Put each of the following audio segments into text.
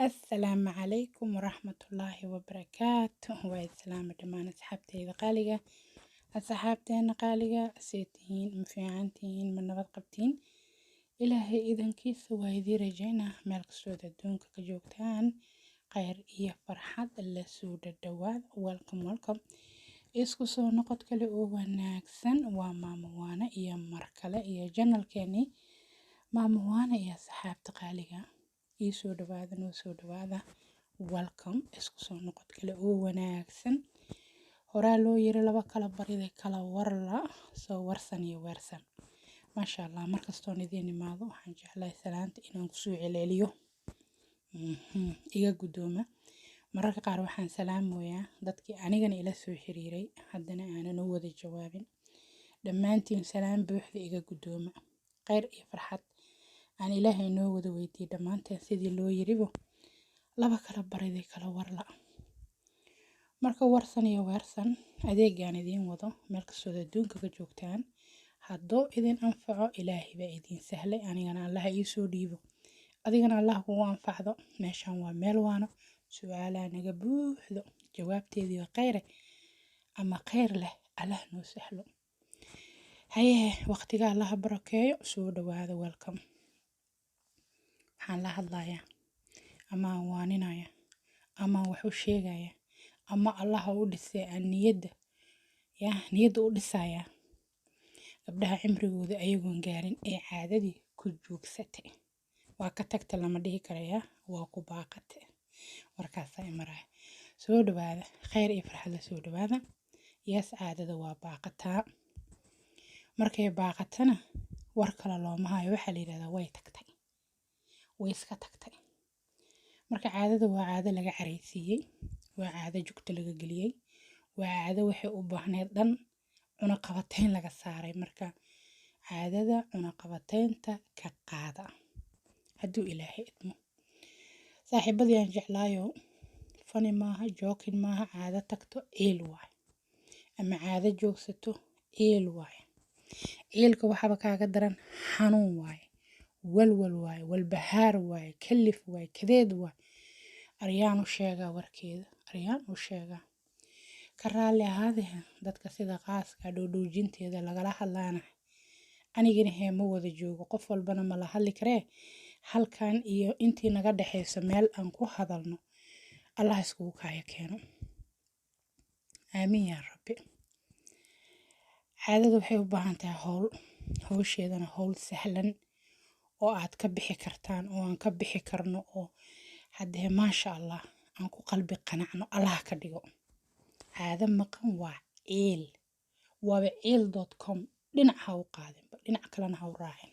السلام عليكم ورحمة الله وبركاته والسلام دمان أصحابتي قالقة أصحابتين قالقة سيتين مفيعنتين من نبض قبتين إلهي إذن كيس وهذي رجعنا ملك سودة دونك كجوكتان خير إيه فرحة اللي سودة دواد welcome isku soo noqod kale oo wanaagsan waa maamo waana iyo mar kale iyo janalkeeni maamo waana iyo asxaabta qaaliga soo dhawaada welcome isku soo noqod kale oo wanaagsan horaa loo yiri laba kala bariday kala warla soo warsan iyo weersan maasha Allah markastoo idin imaado waxaan jeclahay salaanta inaan ku soo celeeliyo iga gudooma mararka qaar waxaan salaamoyaa dadkii anigana ila soo xiriiray haddana aanan u wada jawaabin dhammaantiin salaam buuxda iga gudooma khayr iyo farxad aan ilaahay noo wada weydiiyay dhammaanteen sidii loo yiribo laba kala bariday kala warla marka warsan iyo weersan adeegaan idin wado meel kastoo adduunka ka joogtaan haddoo idin anfaco ilaahay baa idin sahlay anigana Allah ii soo dhiibo adigana Allah kugu anfacdo meeshan waa meel waano su'aalaha naga buuxdo jawaabteedii waa khayr ama khayr leh Allah noo sahlo haye waqtiga Allah barakeeyo soo dhawaada welcome waxaan la hadlayaa ama waaninaya ama wuxuu sheegaya ama Allah u dhisay niyada u dhisaya gabdhaha cimrigooda ayagoon gaarin ee caadadii ku joogsatay waa ka tagta lama dhihi karaya waa ku baaqatay markaas ay maray soo dhawaada khayr iyo farxad la soo dhawaada yaas caadada waa baaqataa markay baaqatana war kale looma hayo waxa la yiraahdaa way tagtay way iska tagtay marka caadada waa caado laga careysiiyay waa caado jugta laga geliyay waa caado waxay u baahneed dhan una qabateen laga saaray marka caadada una qabateenta ka qaada hadduu ilaahay idmo saaxiibadii aan jeclaayo fani maaha jokin maaha caado tagto eel waay ama caado joogsato eel waay eelka waxaba kaaga daran xanuun waay walwal waay walbahaar waay kalif waay kadeed waay aryaan u sheegaa warkeeda aryaan u sheegaa ka raali ahaadee dadka sida qaaska dhoodhoojinteeda lagala hadlaana anigana heema wada joogo qof walbana ma la hadli karee halkan iyo intii naga dhaxayso meel aan ku hadalno Allah iskugu kaaya keeno aamiin yaa rabbi caadadu waxay u baahan tahay hawsheedana hawl sahlan oo aad ka bixi kartaan oo aan ka bixi karno oo haddee maasha Allah aan ku qalbi qanacno Allah ka dhigo caado maqan waa eel waaba eel.com dhinac ha u qaadin dhinac kalena ha u raacin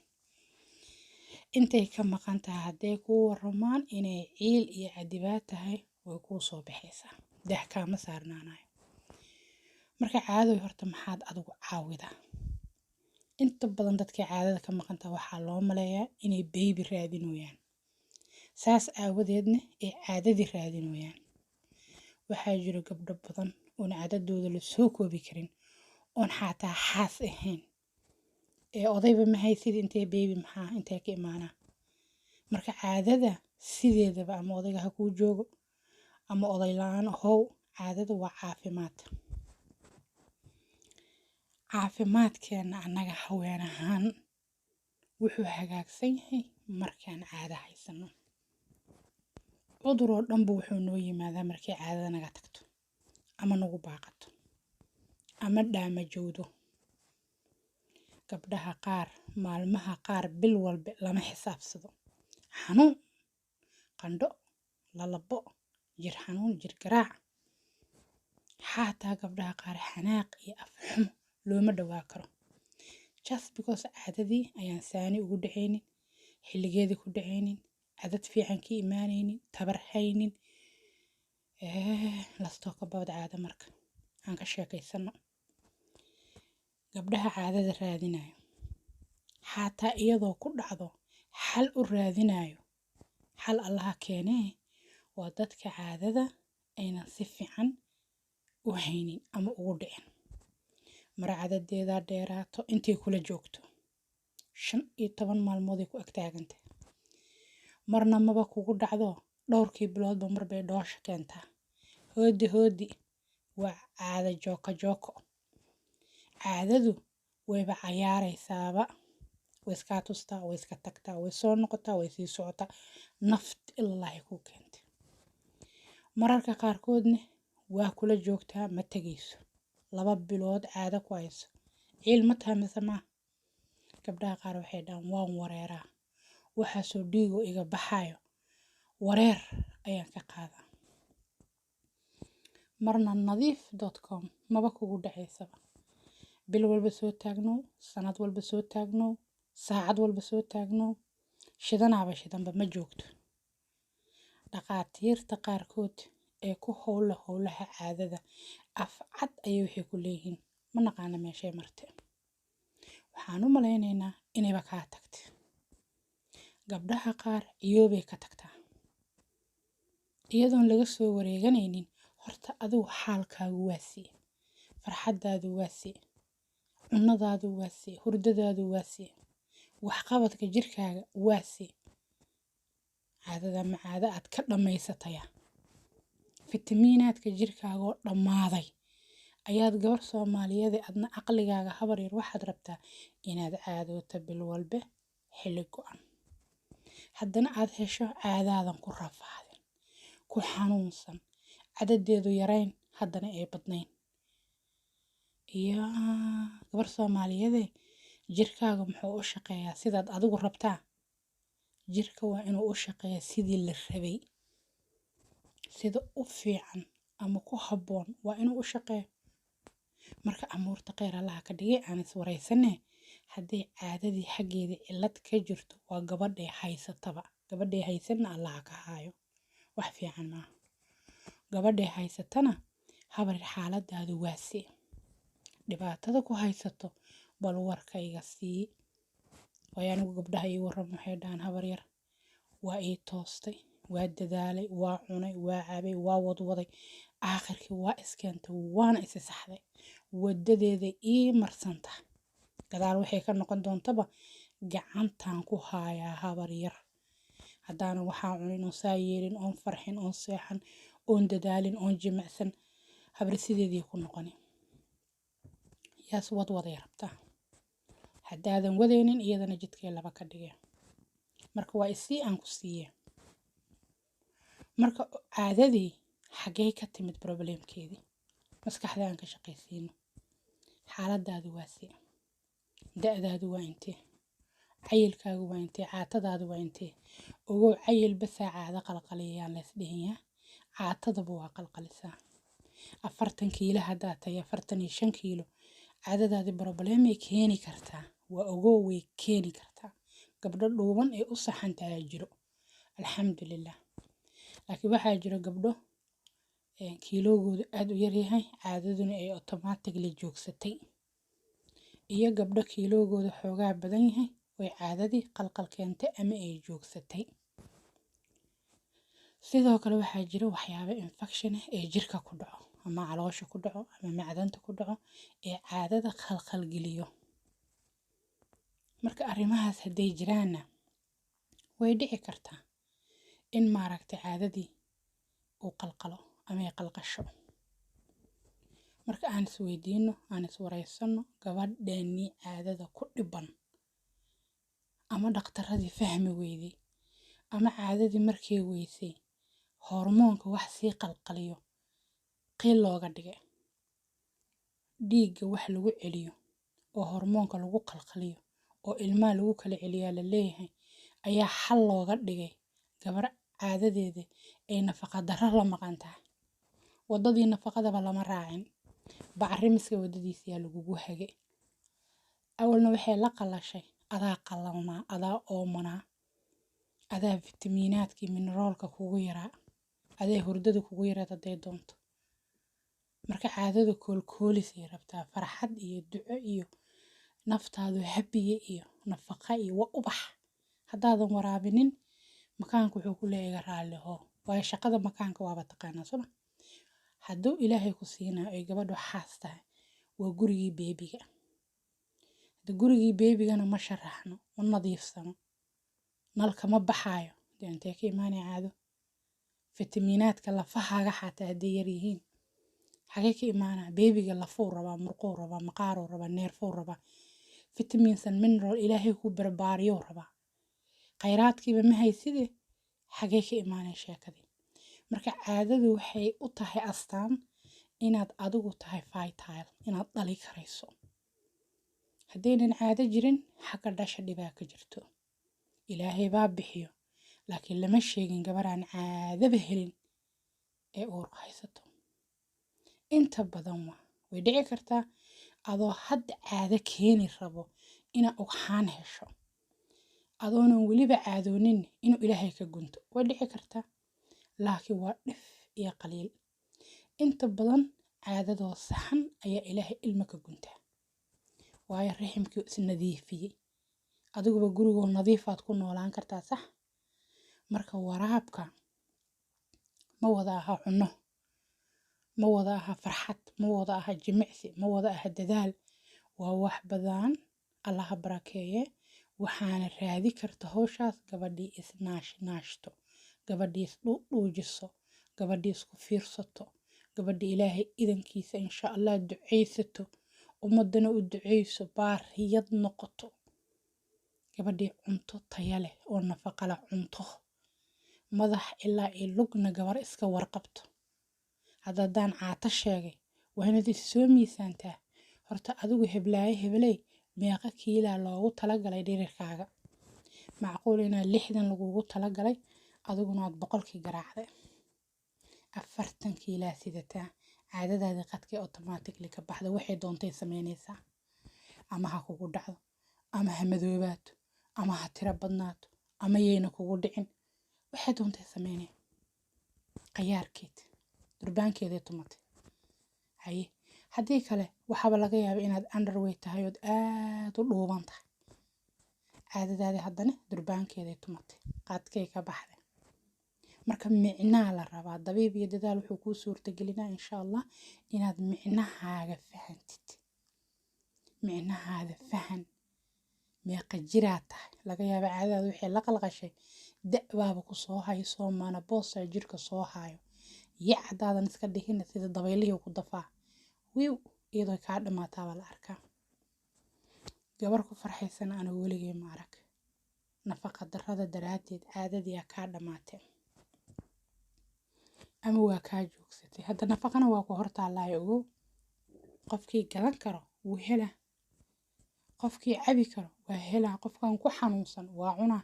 intay ka maqan tahay haddee ku waramaan inay eel iyo cadibaad tahay way kuu soo baxaysaa daah kaama saarnaanayo marka caadadu horta maxaad adigu caawidaa inta badan dadkii caadada ka maqan tahay waxaa loo maleeyaa inay baby raadinayaan saas aawadeedna ay caadadii raadinayaan waxaa jira gabdho badan oon caadadooda la soo koobi karin oon xataa xaas ahayn ee odayba ma haysid intee baby maxaa intee ka imaanaa marka caadada sideedaba ama odayga ha kuu joogo ama oday la'aan how caadada waa caafimaadkeena annaga haween ahaan wuxuu hagaagsan yahay markaan caado haysano cudur oo dhanba wuxuu noo yimaadaa markay caadada naga tagto ama nagu baaqato ama dhaamajowdo gabdhaha qaar maalmaha qaar bil walba lama xisaabsado xanuun qandho lalabo jir xanuun jir garaac xataa gabdhaha qaar xanaaq iyo afxumo looma dhawaa karo just because caadadii ayaan saani ugu dhacaynin xilligeedii ku dhacaynin cadad fiican ka imaanaynin tabar haynin lastoo ka bawd caado marka aan ka sheekaysano gabdhaha caadada raadinayo xataa iyadoo ku dhacdo xal u raadinayo xal allaha keenee waa dadka caadada aynan si fiican u haynin ama ugu dhicin mar cadadeeda dheeraato intay kula joogto 15 maalmood ay ku agtaagantay marna maba kugu dhacdo dhowrkii biloodba mar bay dhoosha keentaa. Hoodi waa caado jooko. Caadadu wayba cayaaraysaaba, way iskaa tustaa, way iska tagtaa, way soo noqotaa, way sii socotaa. Naft ilaahay ku keentay. Mararka qaarkoodna waa kula joogtaa ma tegayso. 2 bilood caado ku hayso. Ciil ma tahay mise maaha? Gabdhaha qaar waxay dhahaan waan wareeraa. Waxaasoo dhiigo iga baxayo. Wareer ayaan ka qaadaa. Marna nadiif.com maba kugu dhacaysaba. bil walba soo taagnow, sanad walba soo taagnow, saacad walba soo taagnow, shidanba ma joogto. Dhaqaatiirta qaarkood ee ku howlaha caadada afcad ayay waxay ku leeyihiin ma naqaana meeshay martay. Waxaan u malaynaynaa inayba kaa tagtay. Gabdhaha qaar iyoobay ka tagtaa iyadoon laga soo wareeganaynin. Horta adigu xaalkaagu waasi, farxadaadu waasi, cunadaadu waasi, hurdadaadu waasi, waxqabadka jirkaaga waasi. caadada ma caado aad ka dhamaysataya. Fitamiinaadka jirkaaga oo dhammaaday ayaad gabar Soomaaliyeed adna aqligaaga habar yar waxaad rabtaa inaad caadooto bil walba xilli go'an. haddana aad hesho caadaadan ku rafaadin, ku xanuunsan, cadadeedu yarayn haddana ay badnayn. gabar Soomaaliyeed jirkaaga muxuu u shaqeeyaa sidaad adigu rabtaa? Jirka waa inuu u shaqeeyaa sidii la rabay, sida u fiican ama ku habboon waa inuu u shaqeeyo. Marka amuurta kheyr allaha ka dhigay aan is wareysanay haddii caadadii xaggeedii cillad ka jirto waa gabadhay haysataba. Gabadhay haysanna allaha ka haayo, wax fiican maaha. Gabadhay haysatana habar xaaladaadu waasi. Dhibaatada ku haysato bal warkayga sii. way anigu gabdhaha ii warram waxay dhahan habar yar waa ii toostay, waa dadaalay, waa cunay, waa cabay, waa wadwaday, aakhirkii waa iskeentay, waana isi saxday. Wadadeeda ii marsanta gadaal waxay ka noqon doontaba gacantaan ku haayaa habar yar. haddaana waxaa cunin oo saa yeelin oon farxin oon seexan oon dadaalin oon jimicsan habar sideedii ku noqoni. yaas wadwaday rabtaa. haddaadan wadaynin iyadana jidkay laba ka dhigay. marka waa isii aan ku siiye. marka caadadii xaggee ka timid problemkeedii? maskaxda aan ka shaqaysiino. xaaladaadu waa si, da'daadu waa intee, cayilkaagu waa intee, caatadaadu waa intee. ogow cayil basaa caado qalqaliyaan lees dhihiyaa. caatadaba waa qalqalisaa. 40 kiilo haddaad tahay 45 kiilo caadadaadii problemay keeni kartaa. waa ogow way keeni kartaa. gabdho dhuuban ee u saxan tahay jiro, alxamdulilah. laakiin waxaa jiro gabdho kiilogoodu aad u yaryahay caadaduna ay automatically joogsatay, iyo gabdho kiilogoodu xoogaa badan yahay way caadadii qalqal keentay ama ay joogsatay. sidoo kale waxaa jira waxyaabo infection ah ee jirka ku dhaco ama caloosha ku dhaco ama macdanta ku dhaco ee caadada khalkhal geliyo. marka arrimahaas hadday jiraanna way dhici kartaa in maaragtay caadadii uu qalqalo ama ay qalqasho. marka aan is weydiino aan is wareysano gabadheennii caadada ku dhiban ama dhakhtaradii fahmi weyday ama caadadii markay weysay hormoonka wax sii qalqaliyo qiil looga dhigay, dhiigga wax lagu celiyo oo hormoonka lagu qalqaliyo oo ilmaha lagu kala celiyaa la leeyahay ayaa xal looga dhigay gabar caadadeeda ay nafaqa darro la maqan tahay. wadadii nafaqadaba lama raacin, bacrimiska wadadiisa yaa lagugu hagay. awalna waxay la qalashay adaa qalalnaa, adaa oomanaa, adaa fitamiinaadkii mineroolka kugu yaraa, adaa hurdada kugu yaraad hadday doonto. marka caadada koolkoolisay rabtaa, farxad iyo duco iyo naftaadu habiye iyo nafaqa iyo waa ubax. haddaadan waraabinin makaanku wuxuu ku leeyahay raalli hoo. waayo shaqada makaanka waaba taqaanaa soma. hadduu ilaahay ku siinayo ay gabadhu xaas tahay waa gurigii beebiga. hadda gurigii beebigana ma sharaxno, ma nadiifsano, nalka ma baxaayo. dee intee ka imaanay caado? fitamiinaadka lafahaaga xataa hadday yar yihiin xagee ka imaanaa beebiga lafuu rabaa murquu rabaa maqaaruu rabaa neerfuu rabaa fitamiinsan mineral ilaahay ku barbaariyuu rabaa khayraadkiiba ma hayside xagee ka imaanay sheekadii marka caadadu waxay u tahay astaan inaad adigu tahay fertile inaad dhali karayso haddaynan caado jirin xagga dhasha dhibaa ka jirto ilaahay baa bixiyo laakiin lama sheegin gabar aan caadaba helin ee uur haysato inta badan way dhici kartaa adoo hadda caado keeni rabo inaad ugxaan hesho adoonan weliba caadoonin inuu ilaahay ka gunto way dhici kartaa laakiin waa dhif iyo qaliil inta badan caadadoo saxan ayaa ilaahay ilmo ka guntaa waayo raximkii is nadiifiyey adiguba gurigoo nadiifaad ku noolaan kartaa sax marka waraabka ma wada aha cunno ma wada aha farxad ma wada aha jimicsi ma wada aha dadaal waa wax badan allaha barakeeye waxaana raadi karta howshaas gabadhii isnaashto gabadhii isdhuujiso gabadhii isku fiirsato gabadhii ilaahay idankiisa insha allah ducaysato ummadana u duceyso baariyad noqoto gabadhii cunto taya leh oo nafaqo leh cunto madax ilaa iyo lugna gabar iska warqabto haddaan caato sheegay waa inaad is soo miisaantaa horta adigu hebeley meeqa kiilaa loogu talagalay dhirirkaaga macquul inaad 60 lagugu talagalay adiguna aad 100 garaacday 40 kiilaa sidataa caadadaada qadkay automatically ka baxda waxay doontay sameynaysaa ama ha kugu dhacdo ama ha madoobaato ama ha tira badnaato ama yeena kugu dhicin waxay doontay sameynay qayaarkeed durbaankeeda tumatay haye haddii kale waxaaba laga yaabaa inaad underweight tahay oo aad u dhuuban tahay caadadaada haddana durbaankeeda tumatay qaadkay ka baxday marka micnaa la rabaa dabiib iyo dadaal wuxuu kuu suurtagelinaa insha allah inaad micnahaaga fahantid micnahaada fahan meeqa jiraa tahay laga yaaba caadadaada waxay la qalqashay da'baaba ku soo hayso maana boosa jirka soo hayo yacdaadan iska dhihina sida dabaylihii ku dafaa wiiw iyadoo kaa dhamaataa la arkaa gabar ku farxaysan ana weligay ma arag nafaqa darrada daraadeed caadadii kaa dhamaatay ama waa kaa joogsatay hadda nafaqana waa ku hortaalaayo ogow qofkii gadan karo wuu helaa qofkii cabi karo waa helaa qofkan ku xanuunsan waa cunaa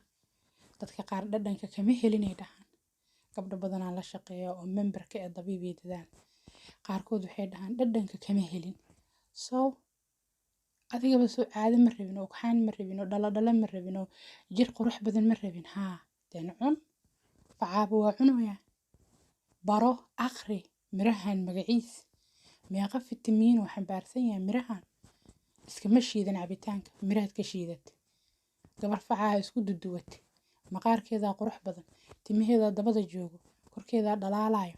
dadka qaar dhadhanka kama helinay dhahaan gabdho badanaa la shaqeeya oo memberka ee dabiib iyo dadaal qaarkood waxay dhahaan dhadhanka kama helin soo adigaba soo caado ma rabin oo ugxaan ma rabin oo dhaladhala ma rabin oo jir qurux badan ma rabin haa den cun facaaba waa cunoya baro akhri mirahan magaciis meeqa fitamiin oo xambaarsan yahay mirahan iskama shiidan cabitaanka miraad ka shiidat gabar facaa isku duduwat maqaarkeeda qurux badan timaheeda dabada joogo korkeeda dhalaalayo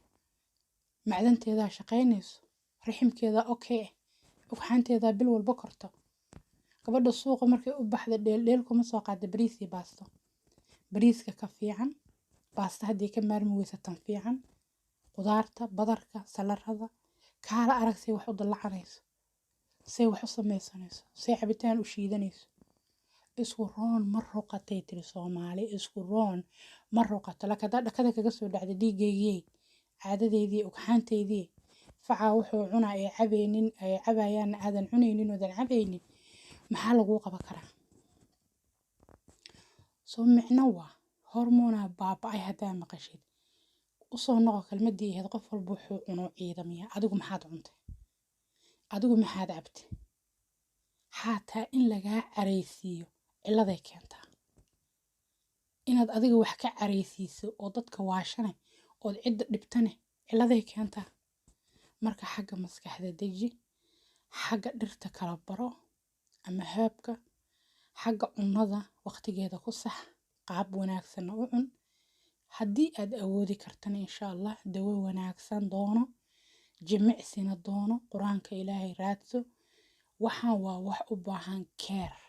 macdanteeda shaqeynayso raximkeeda okay ugxaanteeda bil walba korto gabadha suuqa markay u baxda dheel kuma soo qaada bariis iyo baasto bariiska ka fiican baasta haddii ka maarmi weysa tan fiican qudaarta badarka salarada kaala arag say wax u dalacanayso say wax u samaysanayso say cabitaan u shiidanayso isku roon ma ruqatay tiri Soomaali isku roon ma ruqato lakada dhakada kaga soo dhacday dhiigeeyay caadadeedii ugxaanteedii faca wuxuu cunaa ay cabaynin ay cabayaan aadan cunaynin oo dan cabaynin maxaa lagu qaban karaa soo micno waa hormoona baaba'ay hadaa maqashid u soo noqo kalmadii ahayd qof walba wuxuu cuno ciidamiya adigu maxaad cuntay adigu maxaad cabtay xataa in lagaa careysiiyo ciladay keentaa inaad adiga wax ka careysiiso oo dadka waashanay oo cidda dhibtane ciladay keentaa marka xagga maskaxda deji xagga dhirta kala baro ama heebka xagga cunnada waqtigeeda ku sax qaab wanaagsan u cun haddii aad awoodi kartana insha allah dawo wanaagsan doono jimicsina doono quraanka ilaahay raadso waxaan waa wax u baahan care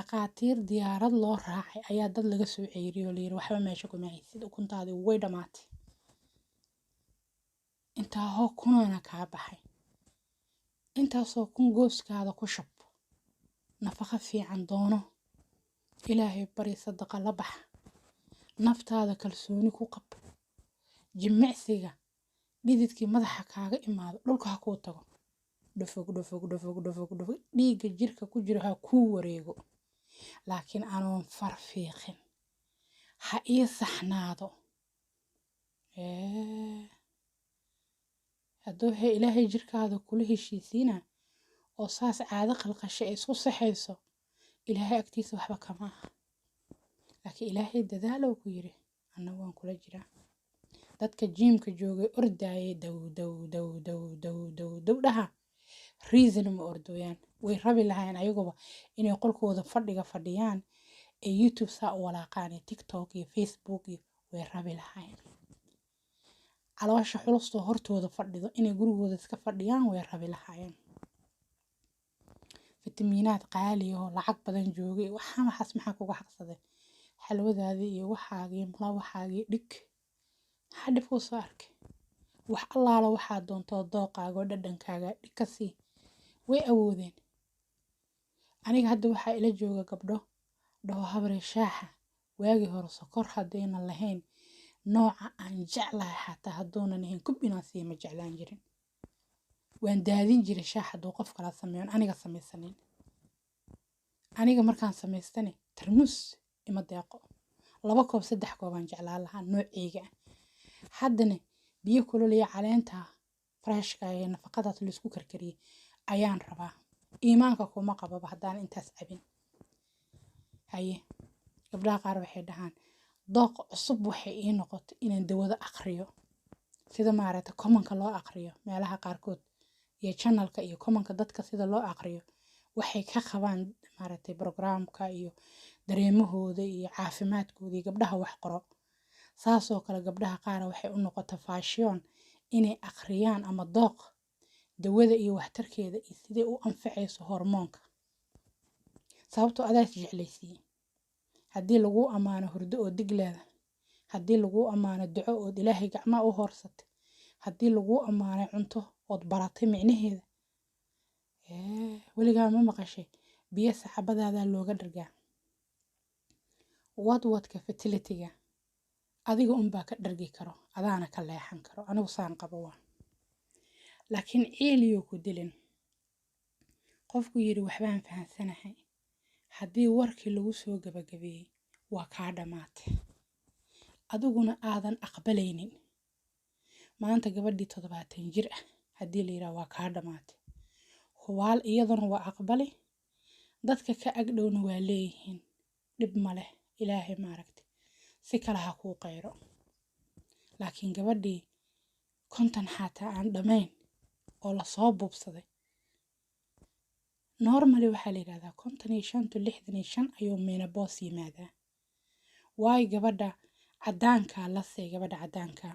dhaqaatiir diyaarad loo raacay ayaa dad laga soo ceyriyay oo layiri waxba meesha kuma haysid ukuntaadii way dhamaatay intaa hoo kunaana kaa baxay intaasoo kun gooskaada ku shub nafaqo fiican doono ilaahay bari sadaqa la bax naftaada kalsooni ku qab jimicsiga dhididkii madaxa kaaga imaado dhulka ha kuu tago dhufug dhiigga jirka ku jiro ha kuu wareego laakiin anoon farfiiqin ha ii saxnaado hadduu ilaahay jirkaada kula heshiisiina oo saas caado qalqasho ay isku saxayso ilaahay agtiisa waxba kama aha laakiin ilaahay dadaalow ku yiri anna waan kula jiraa dadka jiimka joogay ordaayay dow dhaha reason ma ordooyaan way rabi lahayn ayaguba inay qolkooda fadhiyaan ee YouTube saa u walaaqaan ee TikTok iyo Facebook iyo way rabi lahayn caloosha xulusto hortooda fadhido inay gurigooda iska fadhiyaan way rabi lahayn fitamiinaad qaali oo lacag badan joogay waxaan waxaas maxaa kuga xaqsaday xalwadaadii iyo waxaagii malawaxaagii dhig maxaa dhib ku soo arkay wax allaala waxaa doontoo dooqaaga oo dhadhankaaga dhig ka sii way awoodeen aniga hadda waxaa ila jooga gabdho dhaho habre shaaxa waagi hore sokor haddayna lahayn nooca aan jeclahay xataa hadduunan ahayn kub inaan sii ma jeclaan jirin waan daadin jiray shaax hadduu qof kala sameeyo aniga samaysanin aniga markaan samaystane tarmuus ima deeqo 2 koob 3 koob aan jeclaan lahaa nooceyga haddana biyo kulul iyo caleenta freshka ee nafaqadaas la isku karkariyay ayaan rabaa iimaanka kuma qababa haddaan intaas cabin haye gabdhaha qaar waxay dhahaan dooq cusub waxay ii noqotay inaan dawada aqriyo sida maaragtay komanka loo aqriyo meelaha qaarkood iyo channelka iyo komanka dadka sida loo aqriyo waxay ka qabaan maaragtay programka iyo dareemahooda iyo caafimaadkooda iyo gabdhaha wax qoro saasoo kale gabdhaha qaar waxay u noqotay fashion inay aqriyaan ama dooq dawada iyo waxtarkeeda iyo sidee u anfacayso hormoonka sababtoo adaas jeclaysiin haddii lagu amaano hurdo oo digleeda haddii lagu amaano duco oo ilaahay gacmaha u hoorsatay haddii lagu amaano cunto ood baratay micnaheeda weligaa ma maqashay biyo saxabadaada looga dhargaa wadwadka fertility-ga adiga unbaa ka dhargi karo adaana ka leexan karo anigu saan qabo waa laakiin ciiliyo ku dilin qofku yiri waxbaan fahansanahay haddii warkii lagu soo gabagabeeyay waa kaa dhamaatay adiguna aadan aqbalaynin maanta gabadhii 70 jir ah haddii la yiraahdo waa kaa dhamaatay hubaal iyaduna waa aqbali dadka ka agdhowna waa leeyihiin dhib ma leh ilaahay maaragtay si kale ha kuu qayro laakiin gabadhii 50 xataa aan dhamayn oo la soo buubsaday normally waxaa la yiraahdaa 55 to 65 ayuu menopause yimaadaa waay gabadha cadaanka la say gabadha cadaanka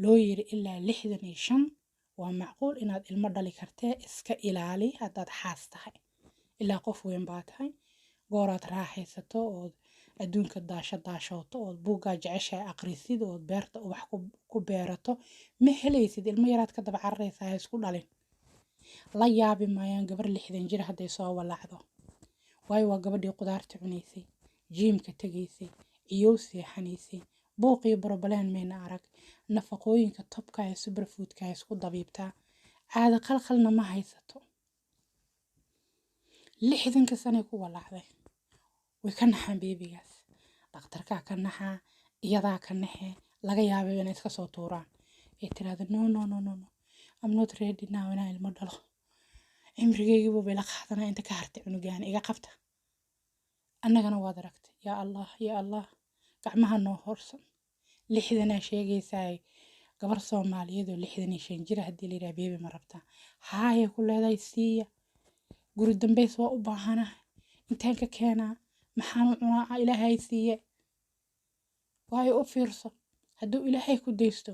loo yiri ilaa 65 waa macquul inaad ilmo dhali kartee iska ilaali haddaad xaas tahay ilaa qof weyn baa tahay gooraad raaxaysato oo adduunka daashooto oo buugaa jeceshahay aqrisid oo beerta wax ku beerato ma helaysid ilmo yaraad ka daba cararaysaa ha isku dhalin la yaabi maayaan gabar 60 jir hadday soo walaacdo waayo waa gabadhii qudaarta cunaysay jiimka tagaysay iyow seexanaysay buuqii barbaleen mayna arag nafaqooyinka topka ee superfoodka ay isku dabiibtaa caada qalqalna ma haysato 60 sano ku walaacday way ka naxaan beebigaas dhakhtarka ka naxaa iyadaa ka naxee laga yaabay inay iska soo tuuraan ay tiraahdo no I'm not ready now inaan ilmo dhalo cimrigeygiiba bay la qaadanaa inta ka hartay cunugaan iga qabta annagana waad aragtay yaa allah gacmaha noo horsan 60 sheegaysaa gabar Soomaaliyeed oo 65 jir haddii la yiraahdo beebi ma rabtaa haye ku leedahay siiya guri dambeys waa u baahanahay intaan ka keenaa maxaan u cunaa ilaahay siiye waayo u fiirso hadduu ilaahay ku deysto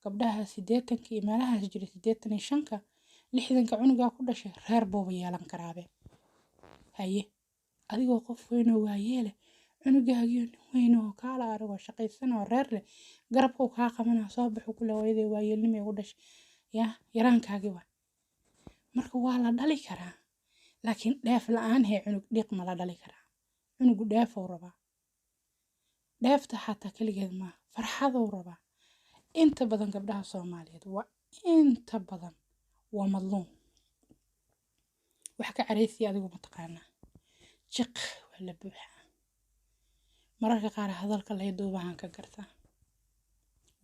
gabdhaha 80 iyo meelahaas jira 85 60 cunugaa ku dhashay reer booba yeelan karaabe haye adigoo qof weyn oo waayeele cunugaagiyo nin weyn oo kaala aragoo shaqaysan oo reer leh garabkuu kaa qabanaa soo baxu ku leh hooyaday waayeelnimo ugu dhashay yaraankaagii waa marka waa la dhali karaa laakiin dheef la-aan hee cunug dhiiq ma la dhali karaa cunugu dheefuu rabaa dheefta xataa keligeed maaha farxaduu rabaa inta badan gabdhaha soomaaliyeed waa inta badan waa madluum wax ka caraysiya adigu mataqaanaa jiq waa la buuxaa mararka qaar hadalka lay duubahan ka gartaa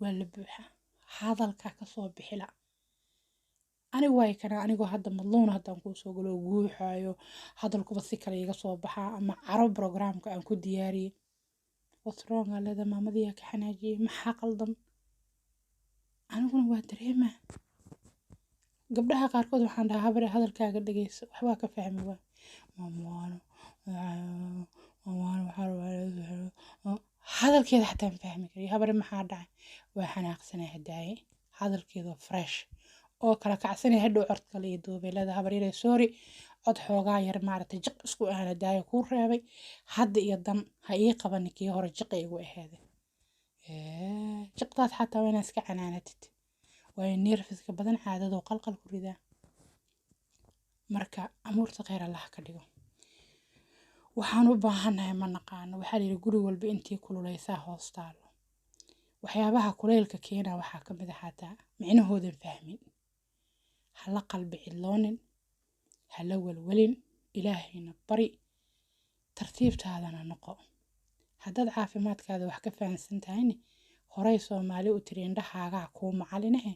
waa la buuxaa hadalka kasoo bixila anigu waay kanaa anigoo hadda madluun haddaan kuu soo galo guuxaayo hadalkuba si kale iga soo baxaa ama caro programka aan ku diyaariyey wasroonga leeda maamadiyaa ka xanaajiyey maxaa qaldan aniguna waa dareemaa gabdhaha qaarkood waxaan dhahaa habare hadalkaaga dhegeyso waxbaa ka fahmi waa maamaano hadalkeeda xataa ma fahmi kariyo habare maxaa dhacay waa xanaaqsanay hadaaye hadalkeeda fresh oo kala kacsanay hadhow cod kale iyo duubay leeda habar yaray sorry cod xoogaa yar maaragtay jiq isku aana daayo kuu reebay hadda iyo dan ha ii qabanin kii hore jiqa igu aheeday jiqdaas xataa waa inaad iska canaanatid waayo neerfiska badan caadadoo qalqal ku ridaa marka amuurta kheyr allah ka dhigo waxaan u baahannahay ma naqaano waxaa layidhi guri walba intii kululeysaa hoos taalo waxyaabaha kuleylka keena waxaa ka mid ah xataa micnahoodan fahmin hala qalbi cidloonin hala walwalin ilaahayna bari tartiibtaadana noqo haddaad caafimaadkaada wax ka fahansan tahayne horey soomaali u tiri indhahaagaa kuu macalinahe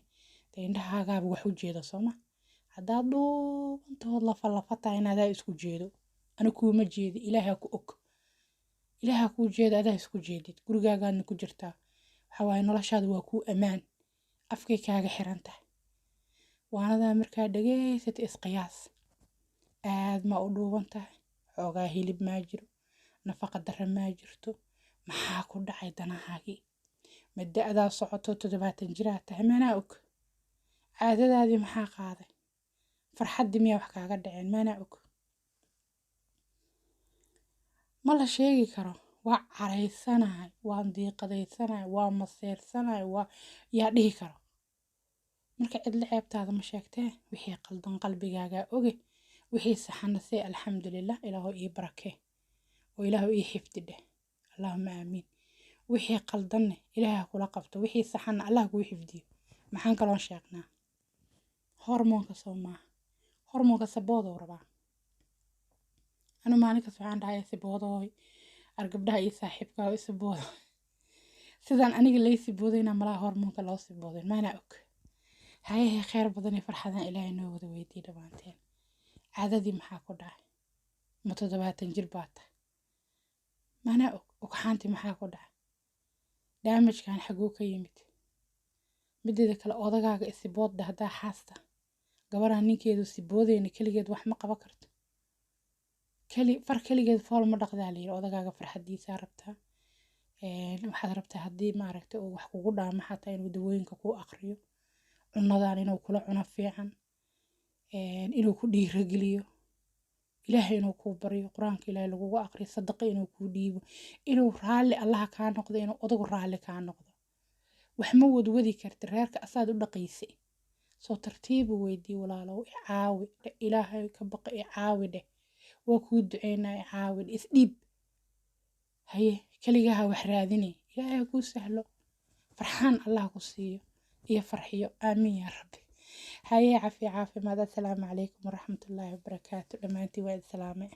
dee indhahaagaaba wax u jeedo sooma haddaad dhuubantood lafa tahay inadaa isku jeedo ana kuuma jeedi ilaahaa ku og ilaahaa kuu jeeda adaa isku jeedid gurigaagaadna ku jirtaa waxaa waaye noloshaada waa kuu ammaan afkay kaaga xiran tahay waanadaa markaa dhageysata isqiyaas aad ma u dhuuban tahay xoogaa hilib maa jiro nafaqa darra maa jirto maxaa ku dhacay danahaagii ma da-daa socoto 70 jiraa tahay manaa og caadadaadii maxaa qaaday farxaddii miyaa wax kaaga dhaceen manaa og ma la sheegi karo waa caraysanahay waan diiqadaysanahay waa maseersanahay waa yaa dhihi karo marka cidla ceebtaada ma sheegtee wixii qaldan qalbigaagaa oge wixii saxana see alxamdulilah ilaahu ii barakee oo ilaahu ii xifdi dheh allahuma aamiin wixii qaldanne ilaaha kula qabto wixii saxana allah kuu xifdiyo maxaan kaloon sheegnaa hormoonka soo maaha hormoonka saboodou rabaa anu maalinkas waxaan dhahay siboodoy argabdhaha iyo saaxiibkaa oo isiboodo sidaan aniga lay siboodayna malaha hormoonka loo sibooday maanaa og hayahe kheyr badan iyo farxadan ilaahay noo wada weydiiy dhammaanteen caadadii maxaa ku dhacay ma 70 jir baa tahay maanaa og ugxaantii maxaa ku dhacay daamajkan xaguu ka yimid mideeda kale odagaaga isiboodda haddaa xaasta gabaraan ninkeedu siboodeyna keligeed wax ma qaban karto far keligeed fool ma dhaqdaa layidhi odagaaga farxadiisaa rabtaa waxaad rabtaa haddii maaragtay uu wax kugu dhaama xataa inuu dawooyinka kuu aqriyo cunadan inuu kula cuno fiican inuu ku dhiirageliyo ilaahay inuu kuu baryo qur-aanka ilaahay lagugu aqriyo sadaqa inuu kuu dhiibo inuu raalli allaha kaa noqdo inuu odagu raalli kaa noqdo wax ma wadwadi karti reerka asaad u dhaqaysay soo tartiibu weydii walaalow icaawi ilaahay ka baqa icaawi dheh waa kuu duceynaa icaawi dheh isdhiib haye keligaha wax raadinay ilaahay kuu sahlo farxaan allah ku siiyo iyo farxiyo aamiin yaa rabbi haye cafi caafimaad assalaamu calaykum waraxmatullaahi wabarakaatu dhammaantiin waa salaame